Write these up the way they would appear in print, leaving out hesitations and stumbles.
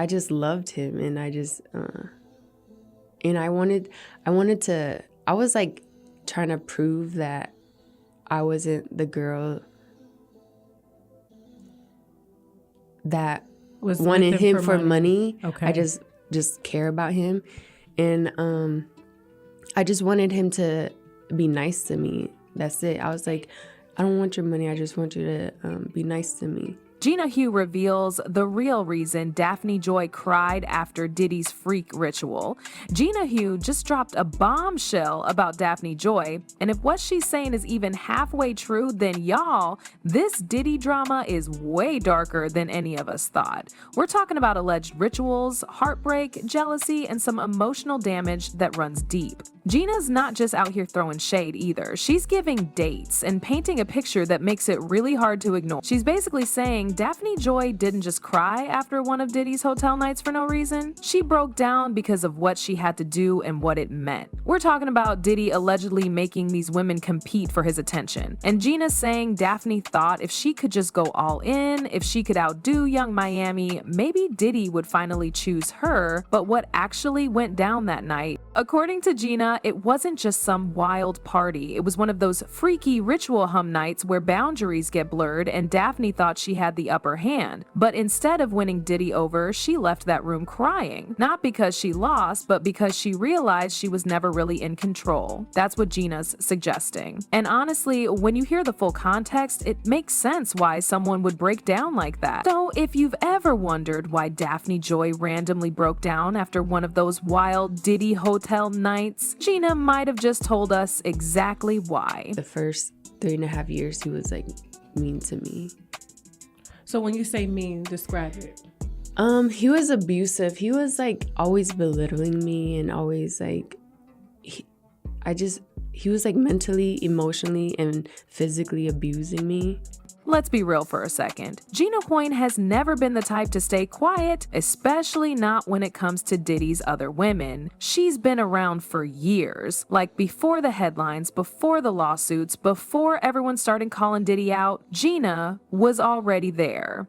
I just loved him, and I just and I wanted to. I was like trying to prove that I wasn't the girl that wanted him for money. Okay. I just care about him, and I just wanted him to be nice to me. That's it. I was like, I don't want your money. I just want you to be nice to me. Gina Hugh reveals the real reason Daphne Joy cried after Diddy's freak ritual. Gina Hugh just dropped a bombshell about Daphne Joy, and if what she's saying is even halfway true, then y'all, this Diddy drama is way darker than any of us thought. We're talking about alleged rituals, heartbreak, jealousy, and some emotional damage that runs deep. Gina's not just out here throwing shade either. She's giving dates and painting a picture that makes it really hard to ignore. She's basically saying Daphne Joy didn't just cry after one of Diddy's hotel nights for no reason. She broke down because of what she had to do and what it meant. We're talking about Diddy allegedly making these women compete for his attention. And Gina's saying Daphne thought if she could just go all in, if she could outdo Young Miami, maybe Diddy would finally choose her. But what actually went down that night? According to Gina, it wasn't just some wild party. It was one of those freaky ritual hum nights where boundaries get blurred and Daphne thought she had the upper hand. But instead of winning Diddy over, she left that room crying. Not because she lost, but because she realized she was never really in control. That's what Gina's suggesting. And honestly, when you hear the full context, it makes sense why someone would break down like that. So if you've ever wondered why Daphne Joy randomly broke down after one of those wild Diddy hotel nights, Gina might have just told us exactly why. The first 3.5 years, he was like mean to me. So when you say mean, describe it. He was abusive. He was like always belittling me and always like, he was like mentally, emotionally, and physically abusing me. Let's be real for a second. Gina Huyn has never been the type to stay quiet, especially not when it comes to Diddy's other women. She's been around for years, like before the headlines, before the lawsuits, before everyone started calling Diddy out. Gina was already there.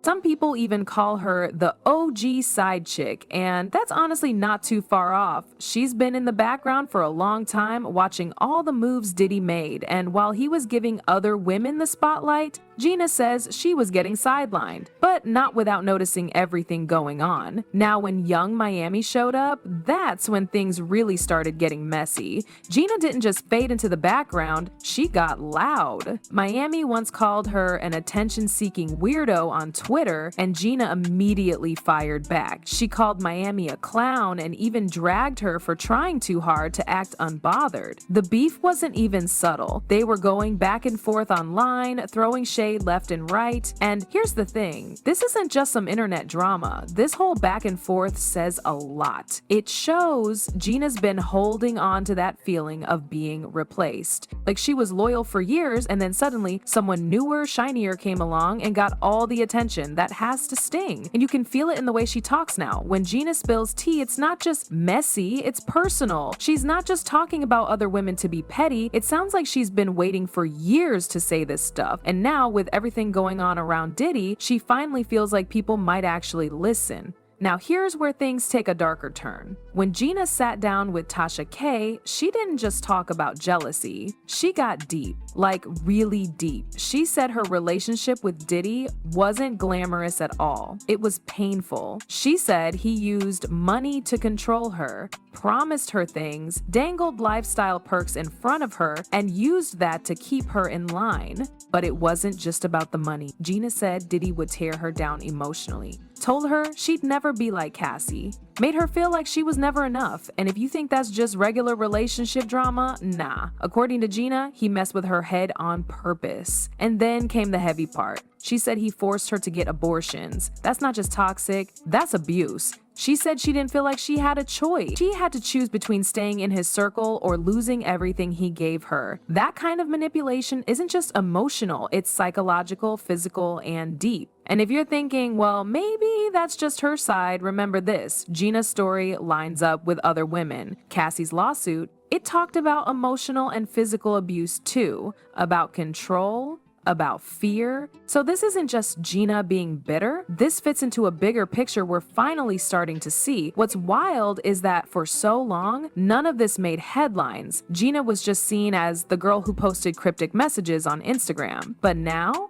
Some people even call her the OG side chick, and that's honestly not too far off. She's been in the background for a long time, watching all the moves Diddy made, and while he was giving other women the spotlight, Gina says she was getting sidelined, but not without noticing everything going on. Now, when Young Miami showed up, that's when things really started getting messy. Gina didn't just fade into the background, she got loud. Miami once called her an attention-seeking weirdo on Twitter, and Gina immediately fired back. She called Miami a clown and even dragged her for trying too hard to act unbothered. The beef wasn't even subtle. They were going back and forth online, throwing shade left and right. And here's the thing, this isn't just some internet drama. This whole back and forth says a lot. It shows Gina's been holding on to that feeling of being replaced. Like she was loyal for years and then suddenly someone newer, shinier came along and got all the attention. That has to sting. And you can feel it in the way she talks now. When Gina spills tea, it's not just messy, it's personal. She's not just talking about other women to be petty. It sounds like she's been waiting for years to say this stuff. And now with everything going on around Diddy, she finally feels like people might actually listen. Now here's where things take a darker turn. When Gina sat down with Tasha K, she didn't just talk about jealousy. She got deep, like really deep. She said her relationship with Diddy wasn't glamorous at all. It was painful. She said he used money to control her, promised her things, dangled lifestyle perks in front of her, and used that to keep her in line. But it wasn't just about the money. Gina said Diddy would tear her down emotionally, told her she'd never be like Cassie, made her feel like she was never enough. And if you think that's just regular relationship drama, nah. According to Gina, he messed with her head on purpose. And then came the heavy part. She said he forced her to get abortions. That's not just toxic, that's abuse. She said she didn't feel like she had a choice. She had to choose between staying in his circle or losing everything he gave her. That kind of manipulation isn't just emotional, it's psychological, physical, and deep. And if you're thinking, well, maybe that's just her side, remember this. Gina's story lines up with other women. Cassie's lawsuit, it talked about emotional and physical abuse too, about control, about fear. So this isn't just Gina being bitter. This fits into a bigger picture we're finally starting to see. What's wild is that for so long, none of this made headlines. Gina was just seen as the girl who posted cryptic messages on Instagram. But now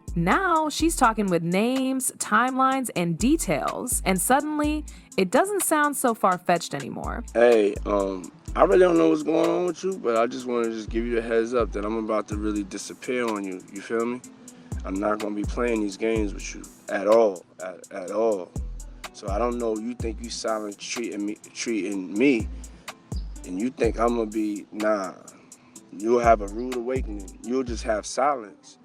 she's talking with names, timelines, and details. And suddenly, it doesn't sound so far-fetched anymore. Hey, I really don't know what's going on with you, but I just want to just give you a heads up that I'm about to really disappear on you. You feel me? I'm not going to be playing these games with you at all, at all. So I don't know, you think you silent treating me, and you think I'm going to be, nah. You'll have a rude awakening. You'll just have silence.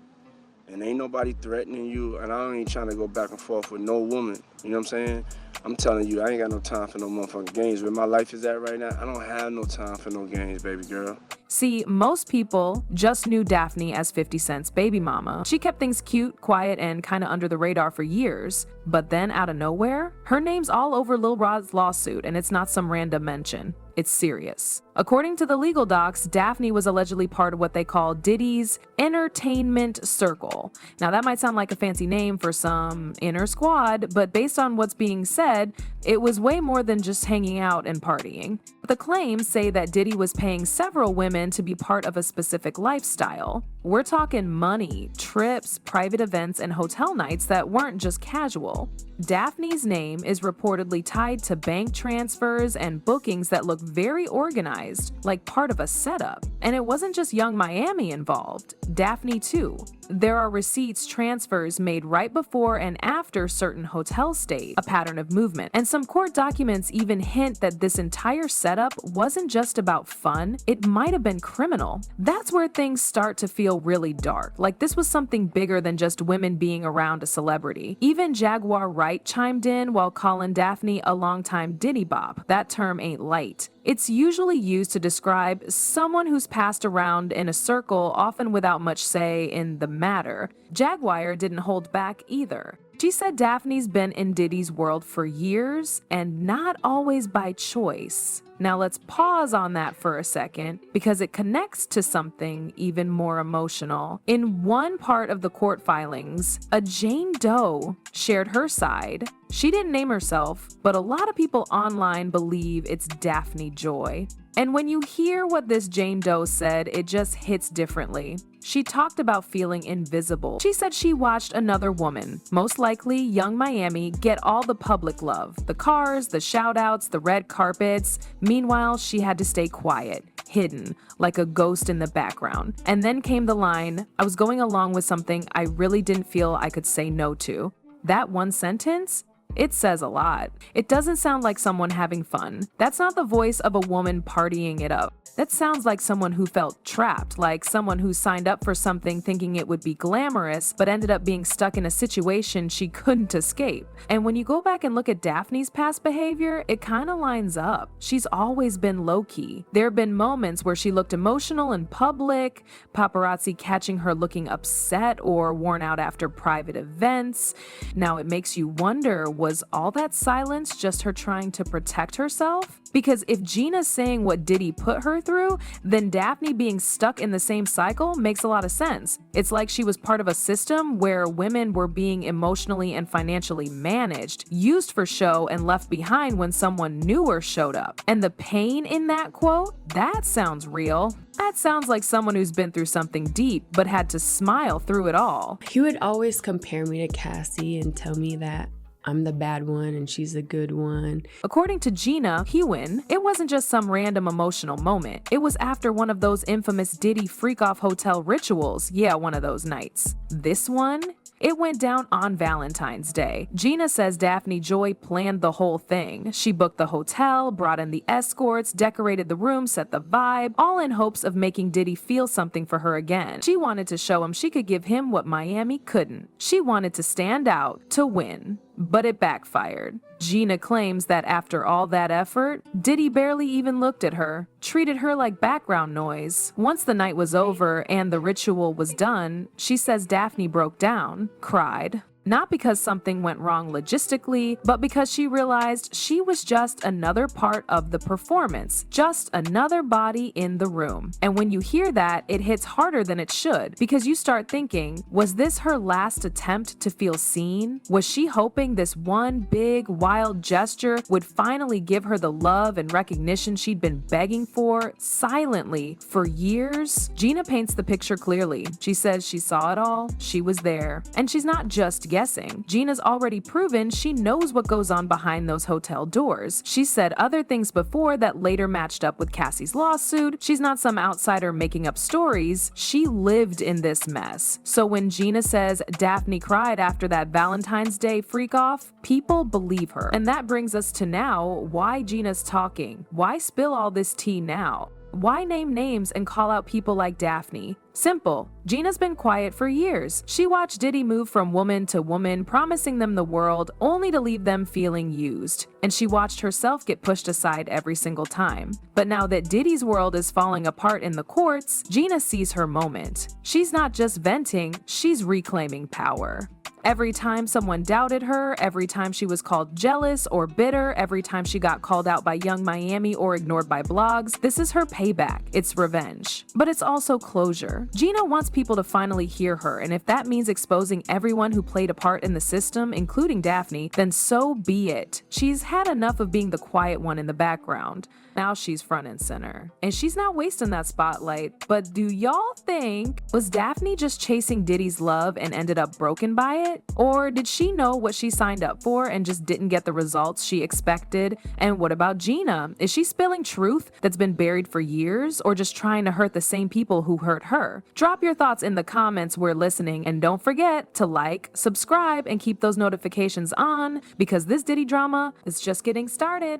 And ain't nobody threatening you, and I ain't trying to go back and forth with no woman. You know what I'm saying? I'm telling you, I ain't got no time for no motherfucking games. Where my life is at right now, I don't have no time for no games, baby girl. See, most people just knew Daphne as 50 Cent's baby mama. She kept things cute, quiet, and kinda under the radar for years. But then out of nowhere, her name's all over Lil Rod's lawsuit, and it's not some random mention. It's serious. According to the legal docs, Daphne was allegedly part of what they call Diddy's entertainment circle. Now that might sound like a fancy name for some inner squad, but based on what's being said, it was way more than just hanging out and partying. The claims say that Diddy was paying several women to be part of a specific lifestyle. We're talking money, trips, private events, and hotel nights that weren't just casual. Daphne's name is reportedly tied to bank transfers and bookings that look very organized, like part of a setup. And it wasn't just Young Miami involved, Daphne too. There are receipts transfers made right before and after certain hotel stays, a pattern of movement. And some court documents even hint that this entire setup wasn't just about fun, it might have been criminal. That's where things start to feel really dark, like this was something bigger than just women being around a celebrity. Even Jaguar Wright chimed in while calling Daphne a longtime Diddy bop. That term ain't light. It's usually used to describe someone who's passed around in a circle, often without much say in the matter. Jaguar didn't hold back either. She said Daphne's been in Diddy's world for years and not always by choice. Now let's pause on that for a second because it connects to something even more emotional. In one part of the court filings, a Jane Doe shared her side. She didn't name herself, but a lot of people online believe it's Daphne Joy. And when you hear what this Jane Doe said, it just hits differently. She talked about feeling invisible. She said she watched another woman, most likely Young Miami, get all the public love, the cars, the shout-outs, the red carpets. Meanwhile, she had to stay quiet, hidden, like a ghost in the background. And then came the line, "I was going along with something I really didn't feel I could say no to." That one sentence? It says a lot. It doesn't sound like someone having fun. That's not the voice of a woman partying it up. That sounds like someone who felt trapped, like someone who signed up for something thinking it would be glamorous, but ended up being stuck in a situation she couldn't escape. And when you go back and look at Daphne's past behavior, it kind of lines up. She's always been low-key. There have been moments where she looked emotional in public, paparazzi catching her looking upset or worn out after private events. Now it makes you wonder, was all that silence just her trying to protect herself? Because if Gina's saying what Diddy put her through, then Daphne being stuck in the same cycle makes a lot of sense. It's like she was part of a system where women were being emotionally and financially managed, used for show, and left behind when someone newer showed up. And the pain in that quote, that sounds real. That sounds like someone who's been through something deep but had to smile through it all. He would always compare me to Cassie and tell me that I'm the bad one and she's the good one. According to Gina Huyn, it wasn't just some random emotional moment. It was after one of those infamous Diddy freak-off hotel rituals. Yeah, one of those nights. This one? It went down on Valentine's Day. Gina says Daphne Joy planned the whole thing. She booked the hotel, brought in the escorts, decorated the room, set the vibe, all in hopes of making Diddy feel something for her again. She wanted to show him she could give him what Miami couldn't. She wanted to stand out, to win. But it backfired. Gina claims that after all that effort, Diddy barely even looked at her, treated her like background noise. Once the night was over and the ritual was done, she says Daphne broke down, cried. Not because something went wrong logistically, but because she realized she was just another part of the performance, just another body in the room. And when you hear that, it hits harder than it should, because you start thinking, was this her last attempt to feel seen? Was she hoping this one big, wild gesture would finally give her the love and recognition she'd been begging for silently for years? Gina paints the picture clearly. She says she saw it all, she was there, and she's not just guessing. Gina's already proven she knows what goes on behind those hotel doors. She said other things before that later matched up with Cassie's lawsuit. She's not some outsider making up stories. She lived in this mess. So when Gina says Daphne cried after that Valentine's Day freak off, people believe her. And that brings us to now, why Gina's talking. Why spill all this tea now? Why name names and call out people like Daphne? Simple. Gina's been quiet for years. She watched Diddy move from woman to woman, promising them the world, only to leave them feeling used. And she watched herself get pushed aside every single time. But now that Diddy's world is falling apart in the courts, Gina sees her moment. She's not just venting, she's reclaiming power. Every time someone doubted her, every time she was called jealous or bitter, every time she got called out by Young Miami or ignored by blogs, this is her payback. It's revenge. But it's also closure. Gina wants people to finally hear her, and if that means exposing everyone who played a part in the system, including Daphne, then so be it. She's had enough of being the quiet one in the background. Now she's front and center. And she's not wasting that spotlight. But do y'all think, was Daphne just chasing Diddy's love and ended up broken by it? Or did she know what she signed up for and just didn't get the results she expected? And what about Gina? Is she spilling truth that's been buried for years, or just trying to hurt the same people who hurt her? Drop your thoughts in the comments. We're listening, and don't forget to like, subscribe, and keep those notifications on, because this Diddy drama is just getting started.